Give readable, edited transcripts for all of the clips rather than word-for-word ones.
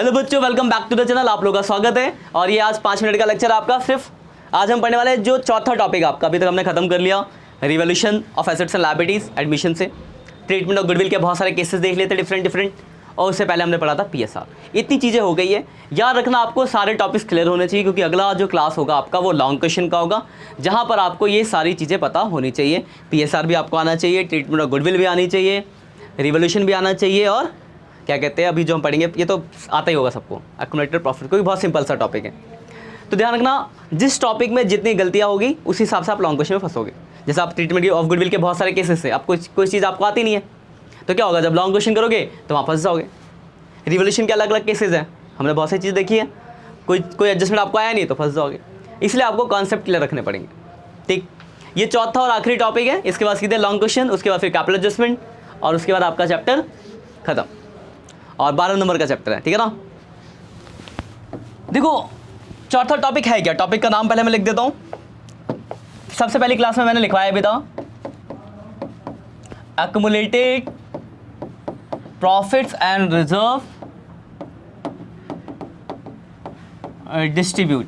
Hello बच्चों, welcome back to the channel. आप लोगों का स्वागत है और ये आज 5 मिनट का लेक्चर आपका। सिर्फ आज हम पढ़ने वाले हैं जो चौथा टॉपिक आपका अभी तक हमने खत्म कर लिया, revolution of assets and liabilities admission से। ट्रीटमेंट ऑफ गुडविल के बहुत सारे केसेस देख लेते डिफरेंट, और उससे पहले हमने पढ़ा था पीएसआर। इतनी चीज़ें हो गई है, याद रखना आपको सारे टॉपिक्स क्लियर होने चाहिए, क्योंकि अगला जो क्लास होगा आपका वो लॉन्ग क्वेश्चन का होगा, जहाँ पर आपको ये सारी चीज़ें पता होनी चाहिए। पीएसआर भी आपको आना चाहिए, ट्रीटमेंट ऑफ गुडविल भी आनी चाहिए, रिवोल्यूशन भी आना चाहिए, और क्या कहते हैं अभी जो हम पढ़ेंगे ये तो आता ही होगा सबको, एक्युमुलेटेड प्रॉफिट, क्योंकि बहुत सिंपल सा टॉपिक है। तो ध्यान रखना, जिस टॉपिक में जितनी गलतियाँ होगी उस हिसाब से आप लॉन्ग क्वेश्चन में फंसोगे। जैसे आप ट्रीटमेंट ऑफ गुडविल के बहुत सारे केसेस से आप कोई चीज़ आपको आती नहीं है, तो क्या होगा, जब लॉन्ग क्वेश्चन करोगे तो वहाँ फंस जाओगे। रिवोल्यूशन के अलग अलग केसेस हैं, हमने बहुत सारी चीज़ देखी है, कोई एडजस्टमेंट आपको आया नहीं तो फंस जाओगे। इसलिए आपको कॉन्सेप्ट क्लियर रखने पड़ेंगे। ठीक, ये चौथा और आखिरी टॉपिक है। इसके बाद सीधे लॉन्ग क्वेश्चन, उसके बाद फिर कैपिटल एडजस्टमेंट, और उसके बाद आपका चैप्टर खत्म, और 12 नंबर का चैप्टर है। ठीक है ना। देखो चौथा टॉपिक है क्या, टॉपिक का नाम पहले मैं लिख देता हूं। सबसे पहली क्लास में मैंने लिखवाया भी था, accumulated profits and reserve distribute.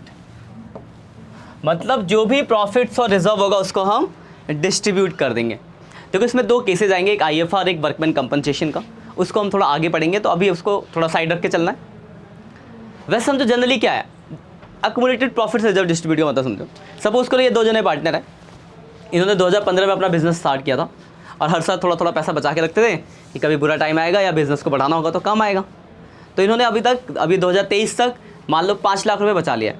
मतलब जो भी प्रॉफिट्स और रिजर्व होगा उसको हम डिस्ट्रीब्यूट कर देंगे। देखो इसमें दो केसेस आएंगे, एक आईएफआर, एक वर्कमैन कंपनसेशन का। उसको हम थोड़ा आगे पढ़ेंगे, तो अभी उसको थोड़ा साइड रख के चलना है। वैसे समझो जनरली क्या है एक्युमुलेटेड प्रॉफिट्स रिजर्व डिस्ट्रीब्यूट का मतलब समझो। सपोज करो ये दो जने पार्टनर है, इन्होंने 2015 में अपना बिजनेस स्टार्ट किया था, और हर साल थोड़ा थोड़ा पैसा बचा के रखते थे कि कभी बुरा टाइम आएगा या बिजनेस को बढ़ाना होगा तो कम आएगा। तो इन्होंने अभी 2023 तक मान लो 5 लाख रुपये बचा लिया है।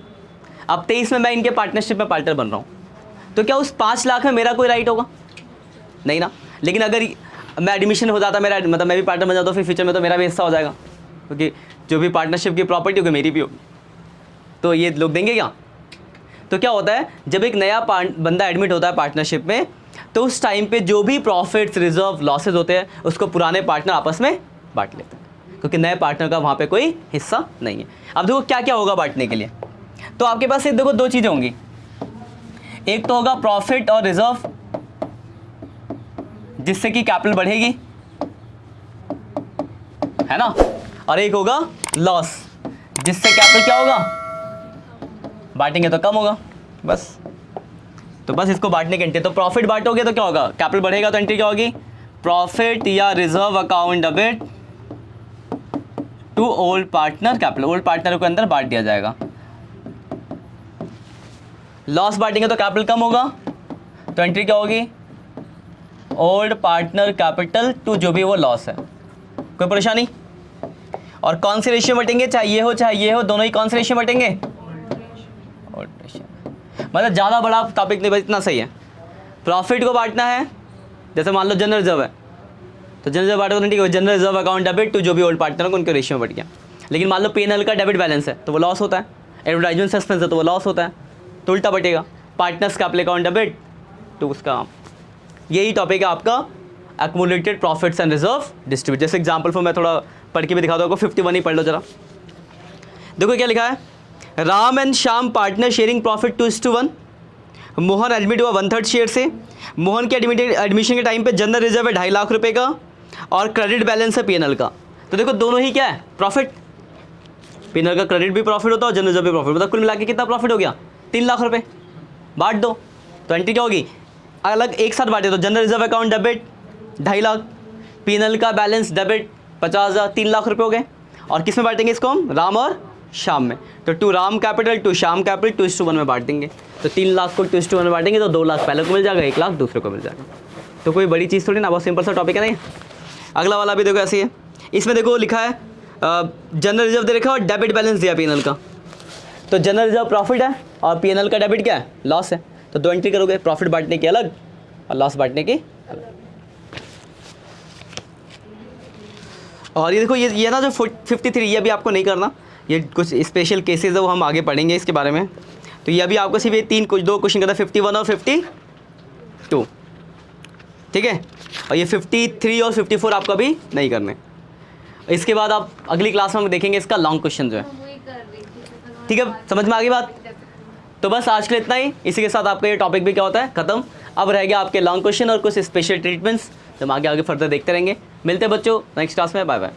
अब 23 में मैं इनके पार्टनरशिप में पार्टनर बन रहा हूँ, तो क्या उस 5 लाख में मेरा कोई राइट होगा? नहीं ना। लेकिन अगर मैं एडमिशन हो जाता, मेरा मतलब मैं भी पार्टनर बन जाता हूँ, फिर फ्यूचर में तो मेरा भी हिस्सा हो जाएगा, क्योंकि जो भी पार्टनरशिप की प्रॉपर्टी होगी मेरी भी होगी। तो ये लोग देंगे क्या? तो क्या होता है, जब एक नया बंदा एडमिट होता है पार्टनरशिप में, तो उस टाइम पे जो भी प्रॉफिट्स, रिजर्व, लॉसेज होते हैं उसको पुराने पार्टनर आपस में बांट लेते हैं, क्योंकि नए पार्टनर का वहाँ पे कोई हिस्सा नहीं है। अब देखो क्या क्या होगा बांटने के लिए। तो आपके पास एक देखो दो चीज़ें होंगी, एक तो होगा प्रॉफिट और रिजर्व, जिससे कि कैपिटल बढ़ेगी, है ना, और एक होगा लॉस, जिससे कैपिटल क्या होगा, बांटेंगे तो कम होगा। बस, तो बस इसको बांटने के एंट्री। तो प्रॉफिट बांटोगे तो क्या होगा, कैपिटल बढ़ेगा, तो एंट्री क्या होगी, प्रॉफिट या reserve account debit to old partner capital, old partner के अंदर बांट दिया जाएगा। लॉस बांटेंगे तो कैपिटल कम होगा, तो एंट्री क्या होगी, ओल्ड पार्टनर कैपिटल टू जो भी वो लॉस है। कोई परेशानी? और कौन सी रेशियो बटेंगे, चाहे ये हो, दोनों ही कौन सी रेशियो बटेंगे, ओल्ड रेशियो। मतलब ज़्यादा बड़ा टॉपिक नहीं, बस इतना सही है। प्रॉफिट को बांटना है, जैसे मान लो जनरल रिजर्व है, तो जनरल रिजर्व बांटो तो ठीक है, general reserve account debit to जो भी ओल्ड पार्टनर को उनके रेशियो में बट गया। लेकिन मान लो P&L का डेबिट बैलेंस है तो वो लॉस होता है, एडवर्टाइजमेंट एक्सपेंस है तो वो लॉस होता है, तो उल्टा बटेगा, पार्टनर्स कैपिटल अकाउंट डेबिट तो उसका। यही टॉपिक है आपका accumulated profits and reserve distribute. जैसे एग्जांपल फॉर मैं थोड़ा पढ़ के भी दिखा दूँ आपको, 51 ही पढ़ लो जरा। देखो क्या लिखा है, Ram and Shyam partner sharing profit 2:1। Mohan admit हुआ 1/3 शेयर से। मोहन के एडमिशन के टाइम पे जनरल रिजर्व है 2.5 लाख रुपए का, और क्रेडिट बैलेंस है P&L का। तो देखो दोनों ही क्या है, प्रॉफिट। P&L का क्रेडिट भी प्रॉफिट होता है और जनरल रिजर्व भी प्रॉफिट, मतलब कुल मिला के कितना प्रॉफिट हो गया, 3 लाख रुपये। बांट दो तो एंट्री क्या होगी, अलग एक साथ बांटे तो general reserve account debit 2.5 lakh, P&L का बैलेंस डेबिट 50,000, 3 लाख रुपये हो गए। और किस में बांटेंगे इसको हम, राम और श्याम में। तो to Ram capital to Shyam capital 2:1 में बांट देंगे। तो 3 लाख को 2:1 में बांटेंगे तो 2 लाख पहले को मिल जाएगा, 1 लाख दूसरे को मिल जाएगा। तो कोई बड़ी चीज़ थोड़ी ना, बहुत सिंपल सा टॉपिक है नहीं। अगला वाला भी देखो ऐसे ही है, इसमें देखो लिखा है जनरल रिजर्व दे रखा है और डेबिट बैलेंस दिया P&L का। तो जनरल रिजर्व प्रॉफिट है और P&L का डेबिट क्या है, लॉस है। तो दो एंट्री करोगे, प्रॉफिट बांटने की अलग और लॉस बांटने की अलग। और ये देखो ये ना जो 53, ये भी आपको नहीं करना, ये कुछ स्पेशल केसेस है वो हम आगे पढ़ेंगे इसके बारे में। तो ये अभी आपको सिर्फ ये दो क्वेश्चन करना, 51 और 52, ठीक है। और ये 53 और 54 आपको अभी नहीं करने। इसके बाद आप अगली क्लास में देखेंगे इसका लॉन्ग क्वेश्चन जो है, ठीक है। समझ में आ गई बात? तो बस आज के लिए इतना ही। इसी के साथ आपका ये टॉपिक भी क्या होता है, खत्म। अब रह गया आपके लॉन्ग क्वेश्चन और कुछ स्पेशल ट्रीटमेंट्स, तो हम आगे फर्दर देखते रहेंगे। मिलते हैं बच्चों नेक्स्ट क्लास में, बाय बाय।